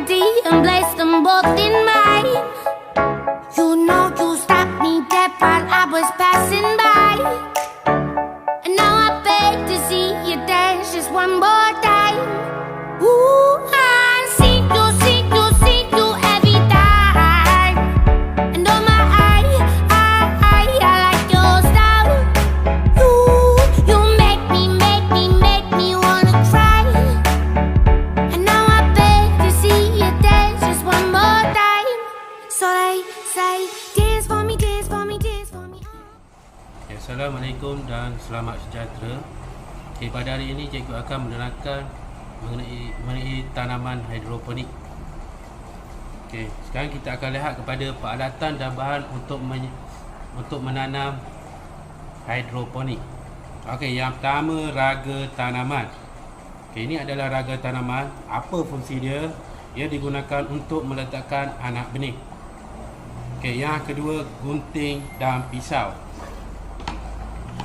body and place them both in mine. You know you stopped me dead while I was passing by. And now I beg to see you dance just one more time. Ooh, I see you every time. And oh my, I like your style. You make me wanna cry. And now I beg to see you dance just one more time. So they say, dance for me, dance for me, dance for me. Assalamualaikum dan selamat sejahtera. Pada hari ini cikgu akan menerangkan mengenai tanaman hidroponik. Sekarang kita akan lihat kepada peralatan dan bahan untuk menanam hidroponik. Yang pertama, raga tanaman. Ini adalah raga tanaman. Apa fungsi dia? Ia digunakan untuk meletakkan anak benih. Yang kedua, gunting dan pisau.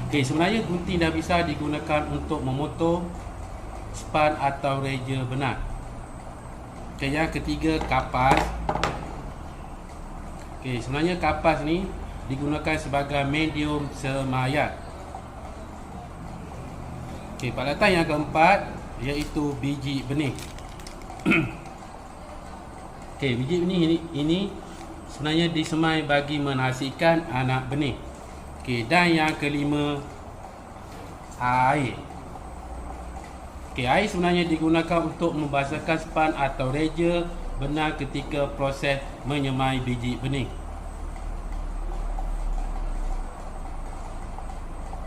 Sebenarnya gunting dan pisau digunakan untuk memotong span atau reja benang. Yang ketiga, kapas. Sebenarnya kapas ni digunakan sebagai medium semayat. Peralatan yang keempat iaitu biji benih. Biji benih ini sebenarnya disemai bagi menghasilkan anak benih. Dan yang kelima, air. Air sebenarnya digunakan untuk membasahkan span atau reja benang ketika proses menyemai biji benih.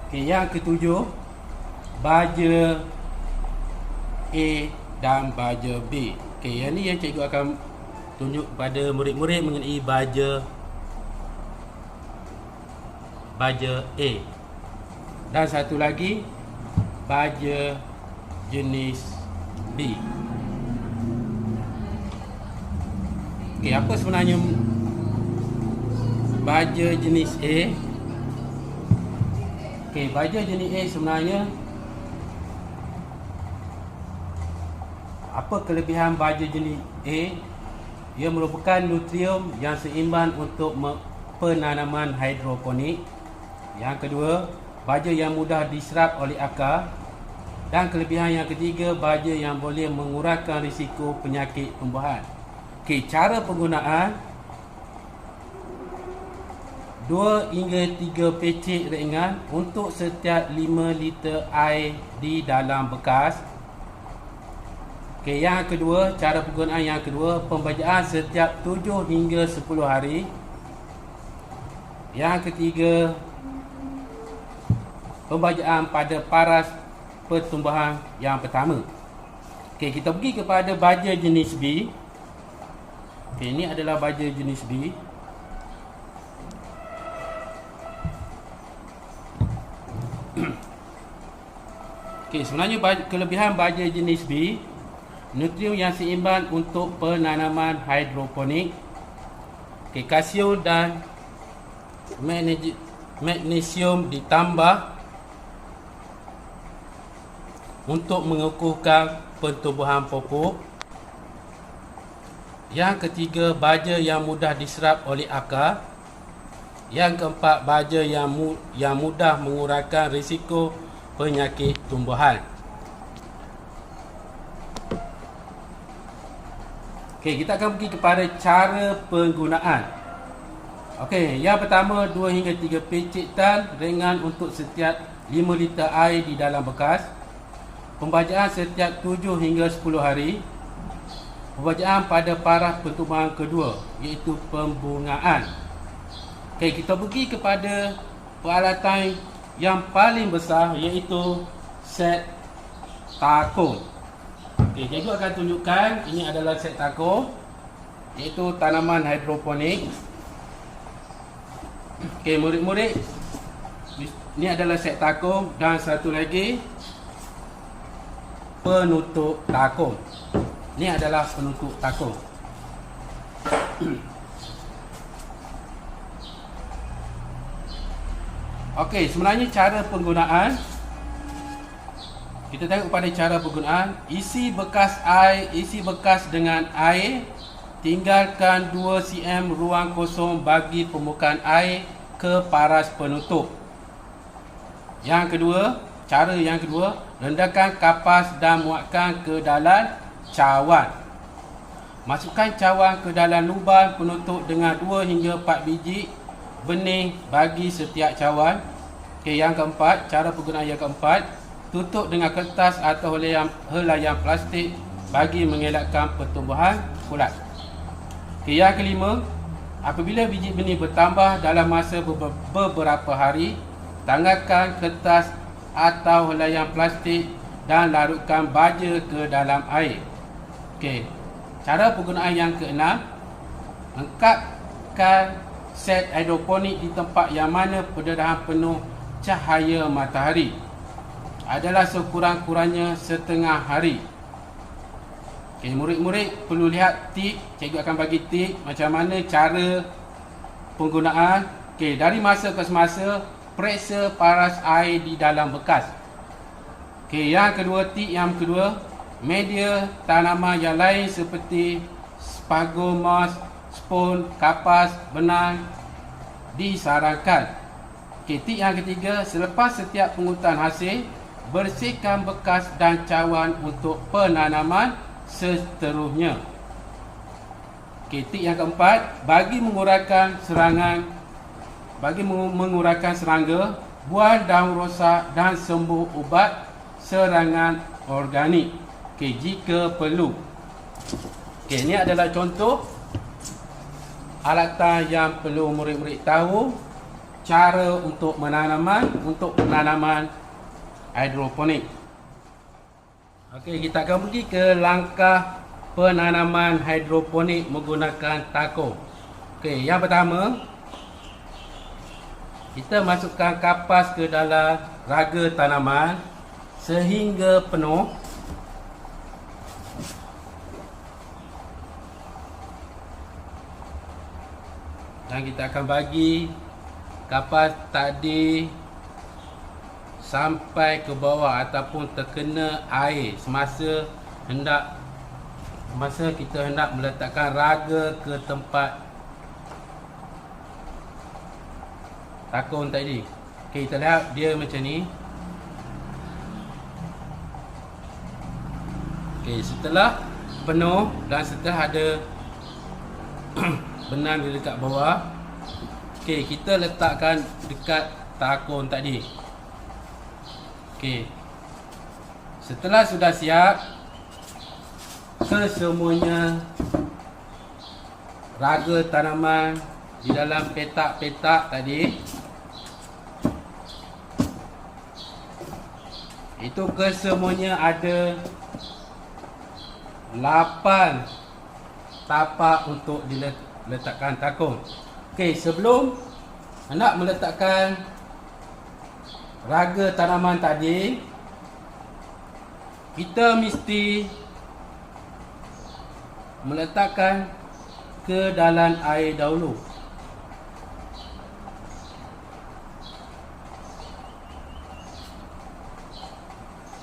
Yang ketujuh, baja A dan baja B. Yang ni yang cikgu akan tunjuk kepada murid-murid mengenai baja A. Dan satu lagi, baja jenis B. Apa sebenarnya baja jenis A? Baja jenis A sebenarnya, apa kelebihan baja jenis A? Ia merupakan nutrien yang seimbang untuk penanaman hidroponik. Yang kedua, baja yang mudah diserap oleh akar. Dan kelebihan yang ketiga, baja yang boleh mengurangkan risiko penyakit tumbuhan. Cara penggunaan, 2 hingga 3 pecik ringan untuk setiap 5 liter air di dalam bekas. Yang kedua, cara penggunaan yang kedua, pembajaan setiap 7 hingga 10 hari. Yang ketiga, pembajaan pada paras pertumbuhan yang pertama. Kita pergi kepada baja jenis B. Ini adalah baja jenis B. Sebenarnya kelebihan baja jenis B, nutrien yang seimbang untuk penanaman hidroponik. Kalsium dan magnesium ditambah untuk mengukuhkan pertumbuhan pokok. Yang ketiga, baja yang mudah diserap oleh akar. Yang keempat, baja yang mudah mengurangkan risiko penyakit tumbuhan. Kita akan pergi kepada cara penggunaan. Yang pertama, 2 hingga 3 pecik tan ringan untuk setiap 5 liter air di dalam bekas. Pembajaan setiap 7 hingga 10 hari. Pembajaan pada paras pertumbuhan kedua, iaitu pembungaan. Kita pergi kepada peralatan yang paling besar, iaitu set takung. Cikgu akan tunjukkan, ini adalah set takung, iaitu tanaman hidroponik. Murid-murid, ini adalah set takung. Dan satu lagi, penutup takung. Ini adalah penutup takung. Sebenarnya cara penggunaan, Kita tengok pada cara penggunaan. Isi bekas dengan air. Tinggalkan 2 cm ruang kosong bagi permukaan air ke paras penutup. Cara yang kedua, rendahkan kapas dan muatkan ke dalam cawan. Masukkan cawan ke dalam lubang penutup dengan 2 hingga 4 biji benih bagi setiap cawan. Okey, yang keempat, cara penggunaan yang keempat, tutup dengan kertas atau helaian plastik bagi mengelakkan pertumbuhan kulat. Okey, yang kelima, apabila biji benih bertambah dalam masa beberapa hari, tanggalkan kertas atau helaian plastik dan larutkan baja ke dalam air. Okey, cara penggunaan yang keenam, lengkapkan set hidroponik di tempat yang mana pendarahan penuh cahaya matahari adalah sekurang-kurangnya setengah hari. Okay, murid-murid perlu lihat tip. Cikgu akan bagi tip macam mana cara penggunaan. Okay, dari masa ke semasa, periksa paras air di dalam bekas. Okay, yang kedua, media tanaman yang lain seperti spago, moss, spon, kapas, benang disarankan. Okay, tip yang ketiga, selepas setiap pungutan hasil, bersihkan bekas dan cawan untuk penanaman seterusnya. Okay, tip yang keempat, bagi mengurangkan serangga, buang daun rosak dan sembuh ubat serangan organik. Okay, jika perlu. Okay, ini adalah contoh alatan yang perlu murid-murid tahu. Cara untuk penanaman hidroponik. Okey, kita akan pergi ke langkah penanaman hidroponik menggunakan takung. Okey, yang pertama, kita masukkan kapas ke dalam raga tanaman sehingga penuh. Dan kita akan bagi kapas tadi sampai ke bawah ataupun terkena air semasa kita hendak meletakkan raga ke tempat takung tadi. Okay, kita lihat dia macam ni. Okay, setelah penuh dan setelah ada benang di dekat bawah, okay, kita letakkan dekat takung tadi. Okay, setelah sudah siap, kesemuanya raga tanaman di dalam petak-petak tadi, itu kesemuanya ada 8 tapak untuk diletakkan takung. Okey, sebelum hendak meletakkan raga tanaman tadi, kita mesti meletakkan ke dalam air dahulu.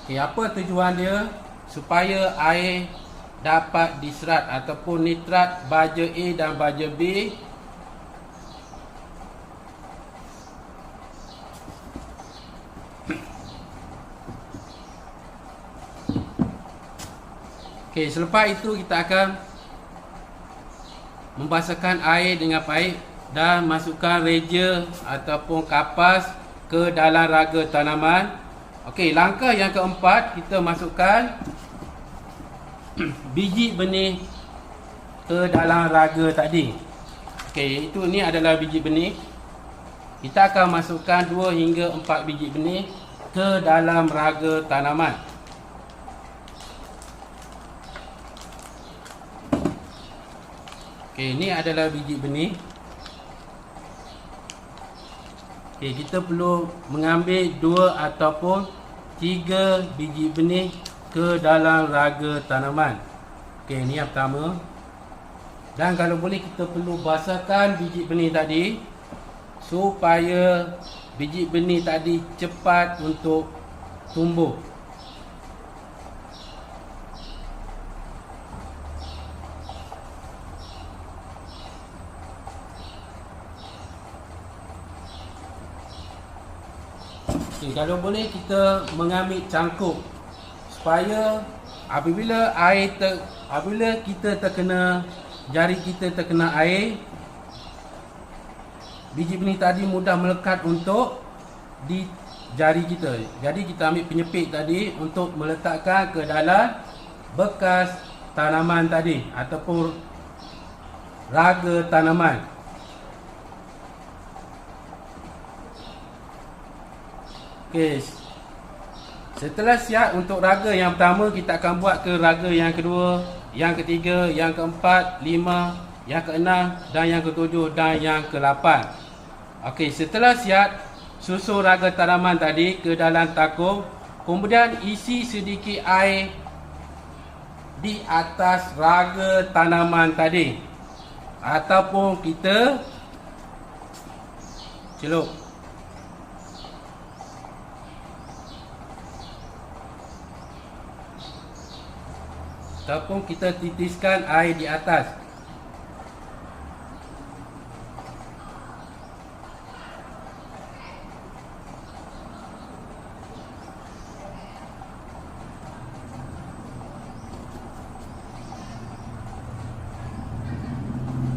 Okey, apa tujuan dia? Supaya air dapat diserap ataupun nitrat baja A dan baja B Okey, selepas itu kita akan membasahkan air dengan baik dan masukkan reja ataupun kapas ke dalam raga tanaman. Okey, langkah yang keempat, kita masukkan biji benih ke dalam raga tadi. Okey, ini adalah biji benih. Kita akan masukkan 2 hingga 4 biji benih ke dalam raga tanaman. Okey, ini adalah biji benih. Okey, kita perlu mengambil 2 ataupun 3 biji benih ke dalam raga tanaman. Okey, ini yang pertama. Dan kalau boleh kita perlu basahkan biji benih tadi supaya biji benih tadi cepat untuk tumbuh. Okay, kalau boleh kita mengambil cangkuk supaya apabila kita terkena jari kita terkena air, biji benih tadi mudah melekat untuk di jari kita. Jadi kita ambil penyepit tadi untuk meletakkan ke dalam bekas tanaman tadi ataupun raga tanaman. Okey. Setelah siap untuk raga yang pertama, kita akan buat ke raga yang kedua, yang ketiga, yang keempat, lima, yang keenam dan yang ketujuh dan yang ke-8. Okey, setelah siap, susun raga tanaman tadi ke dalam takung, kemudian isi sedikit air di atas raga tanaman tadi ataupun kita celup. Ataupun kita titiskan air di atas.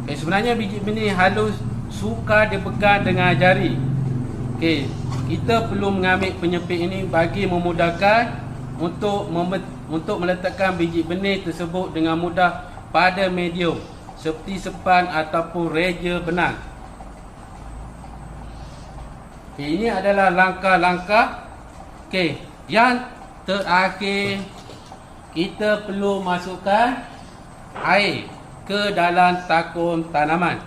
Okay, sebenarnya biji benih halus sukar dipegang dengan jari. Okay, kita perlu mengambil penyepit ini bagi memudahkan untuk meletakkan biji benih tersebut dengan mudah pada medium seperti sepan ataupun reja benang. Okay, ini adalah langkah-langkah. Okay, yang terakhir kita perlu masukkan air ke dalam takung tanaman.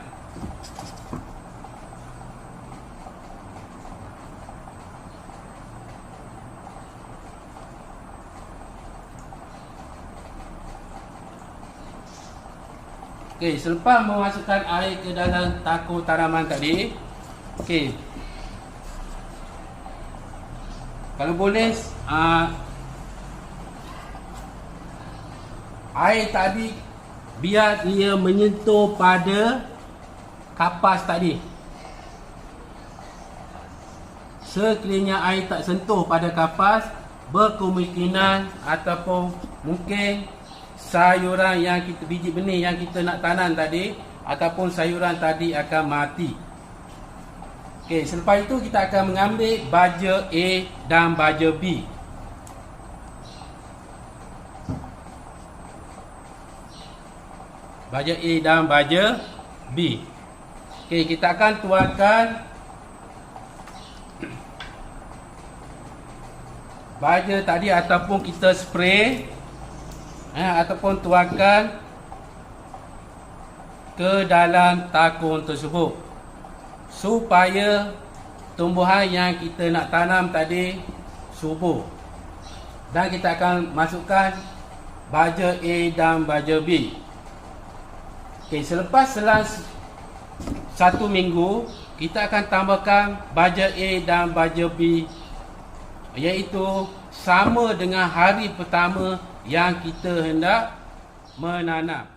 Okey, selepas memasukkan air ke dalam takung tanaman tadi, okey, kalau boleh air tadi biar dia menyentuh pada kapas tadi. Sekiranya air tak sentuh pada kapas, berkemungkinan ataupun mungkin sayuran yang kita, biji benih yang kita nak tanam tadi ataupun sayuran tadi akan mati. Okey, selepas itu kita akan mengambil baja A dan baja B. Baja A dan baja B. Okey, kita akan tuangkan baja tadi ataupun kita spray ataupun tuangkan ke dalam takung tersebut supaya tumbuhan yang kita nak tanam tadi subur. Dan kita akan masukkan baja A dan baja B. Okey, selepas selang 1 minggu, kita akan tambahkan baja A dan baja B, iaitu sama dengan hari pertama yang kita hendak menanam.